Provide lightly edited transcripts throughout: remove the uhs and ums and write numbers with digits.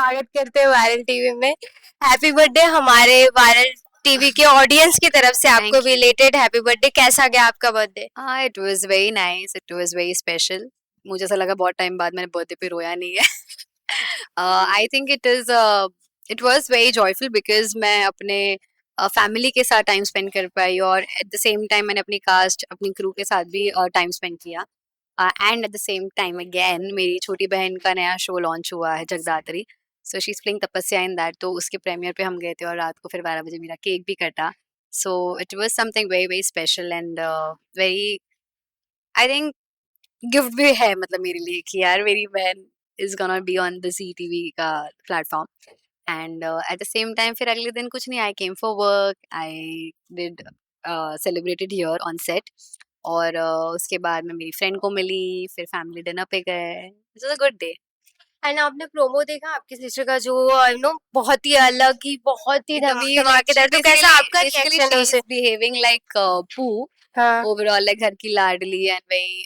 स्वागत करते हैं वायरल टीवी में। हैप्पी बर्थडे हमारे वायरल टीवी के ऑडियंस की तरफ से आपको thank you. Belated happy birthday. कैसा गया आपका बर्थडे? हाँ, it was very nice, it was very special. मुझे ऐसा लगा बहुत टाइम बाद मैंने बर्थडे पे रोया नहीं है। I think it was very joyful because मैं अपने फैमिली के साथ टाइम स्पेंड कर पाई और एट द सेम टाइम मैंने अपनी कास्ट अपनी क्रू के साथ भी टाइम स्पेंड किया। And at the same time again मेरी छोटी बहन का नया शो लॉन्च हुआ है जगदात्री। सो शी इज प्लेइंग तपस्या इन दैट, तो उसके प्रीमियर पे हम गए थे और रात को फिर 12 बजे मेरा केक भी कटा। So it was something very very special and very, I think gift भी है मतलब मेरे लिए कि यार मेरी बहन is gonna be on the C TV का platform. And at the same time फिर अगले दिन कुछ नहीं, I came for work, I did celebrated here on set. और उसके बाद मैं मेरी फ्रेंड को मिली, फिर फैमिली डिनर पे गए। It was a good day. And आपने प्रोमो देखा आपकी सिस्टर का जो बहुत ही अलग ही बहुत ही एकदम ही लाइक धमाकेदार, तो कैसा आपका बेसिकली रिएक्शन है शी उसे? इज बिहेविंग लाइक पू हाँ। ओवरऑल, लाइक घर की लाडली एंड वेरी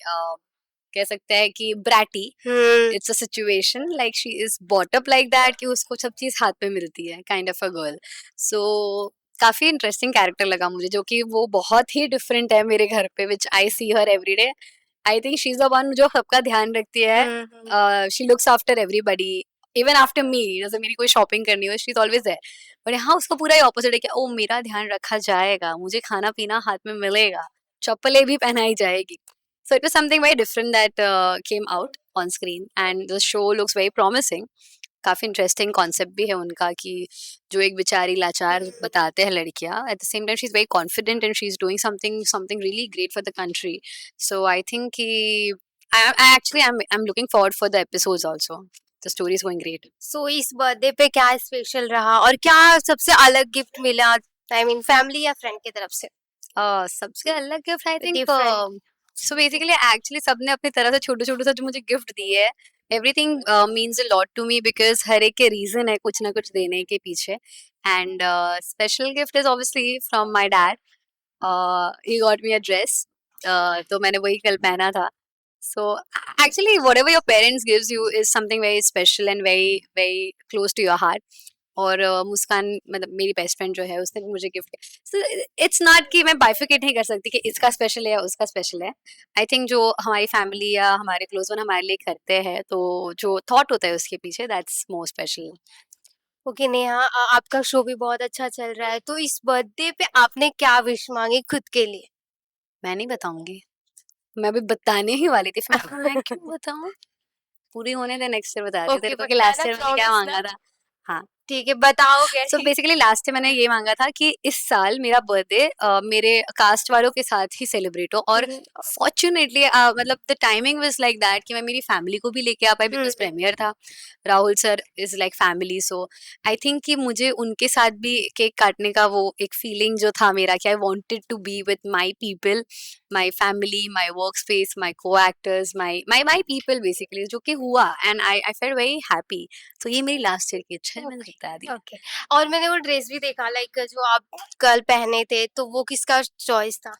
कह सकते हैं कि bratty. Hmm. It's a situation like she is brought up like that कि उसको सब चीज हाथ में मिलती है, kind of a girl. So काफी इंटरेस्टिंग कैरेक्टर लगा मुझे, जो कि वो बहुत ही डिफरेंट है मेरे घर पे, which I see her every day. I think she is the one जो सबका ध्यान रखती है। Hmm. She looks after everybody, even after me. जैसे मेरी कोई शॉपिंग करनी हो, शी इज ऑलवेज देयर। और यहाँ उसका पूरा ही ऑपोजिट है कि ओ मेरा ध्यान रखा जाएगा, मुझे खाना पीना हाथ में मिलेगा, चप्पलें भी पहनाई जाएगी। So it was something very different that came out on screen, and the show looks very promising. काफी इंटरेस्टिंग कॉन्सेप्ट भी है उनका कि जो एक बेचारी लाचार बताते हैं लड़कियां, at the same time she is very confident and she is doing something something really great for the country. So I think कि I actually I am looking forward for the episodes also. The story is going great. So इस birthday पे क्या special रहा और क्या सबसे अलग gift मिला? आई मीन फैमिली या फ्रेंड की तरफ से? सबसे अलग gift I think, different. So basically actually सबने अपनी तरह से छोटे छोटे से जो मुझे गिफ्ट दिए है, everything means a lot to me because हर एक के रीजन है कुछ ना कुछ देने के पीछे। And special gift is obviously from my dad. He got me a dress, तो मैंने वही कल पहना था। So actually whatever your parents gives you is something very special and very very close to your heart. और मुस्कान मतलब मेरी best friend जो है उसने भी मुझे गिफ्ट किया। सो इट्स नॉट कि मैं बाइफिकेट नहीं कर सकती कि इसका स्पेशल है या उसका स्पेशल है। आई थिंक जो हमारी फैमिली या हमारे क्लोज वन हमारे लिए करते हैं, तो जो थॉट होता है उसके पीछे, that's more special. Okay Neha, आपका शो भी बहुत अच्छा चल रहा है, तो इस बर्थडे पे आपने क्या विश मांगी खुद के लिए? मैं नहीं बताऊंगी, मैं अभी बताने ही वाली थी, फिर मैं क्यों बताऊं? पूरी होने दे, नेक्स्ट ईयर बताती हूँ ओके, तेरे को कि लास्ट बताना ईयर मैंने क्या प्रॉमिस ना? मांगा था। हाँ। ठीक है, बताओगे? सो बेसिकली लास्ट टाइम मैंने ये मांगा था कि इस साल मेरा बर्थडे मेरे कास्ट वालों के साथ ही सेलिब्रेट हो। और हम्म। फॉर्चुनेटली मतलब the timing was like that कि मैं मेरी फैमिली को भी लेके आ पाई बिकॉज हम्म। प्रीमियर था। Rahul sir is like family, so I think कि मुझे उनके साथ भी केक काटने का वो एक फीलिंग जो था मेरा कि I wanted to be with my people, my family, my work space, my co actors, my people basically, जो कि हुआ and I felt very happy. तो ये मेरी लास्ट ईयर की इच्छा है, मैंने ओके। बता दी। ओके। और मैंने वो ड्रेस भी देखा, लाइक जो आप कल पहने थे, तो वो किसका चॉइस था?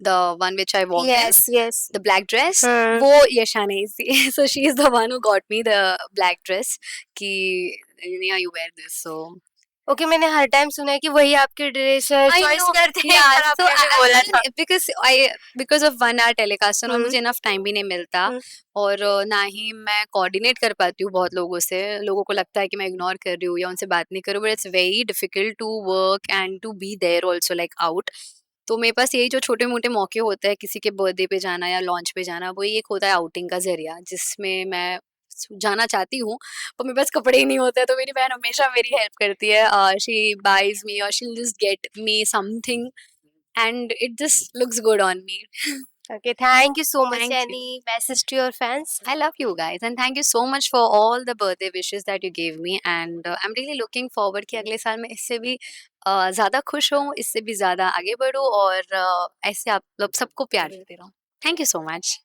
The one which I walked in, yes yes. the black dress, हम्म। वो यशा ने सी so she is the one who got me the black dress कि Neha you wear this, so okay, मैंने हर टाइम सुना है कि वही आपकी ड्रेस I चॉइस know, करते हैं, एक yeah, बार so आपने भी बोला था। because of 1 hour telecast और हम्म। मुझे enough time भी नहीं मिलता। हम्म। और ना ही मैं कोऑर्डिनेट कर पाती हूँ बहुत लोगों से। लोगों को लगता है कि मैं इग्नोर कर रही हूँ या उनसे बात नहीं कर रही हूँ, but it's very difficult to work and to be there also like out. तो मेरे पास यही जो छोटे मोटे मौके होते हैं, किसी के बर्थडे पे जाना या लॉन्च पे जाना, वही एक होता है आउटिंग का जरिया जिसमें मैं जाना चाहती हूँ, पर मेरे पास कपड़े ही नहीं होते हैं। तो मेरी बहन हमेशा मेरी हेल्प करती है, शी बाइज मी और she just get me something and it just looks good on me. Okay, thank you so much. Thank you. Any message to your fans? I love you guys and thank you so much for all the birthday wishes that you gave me, and I'm really looking forward कि अगले साल मैं इससे भी ज़्यादा खुश हूँ, इससे भी ज़्यादा आगे बढ़ूँ और ऐसे आप लोग सबको प्यार देते रहो। Thank you so much.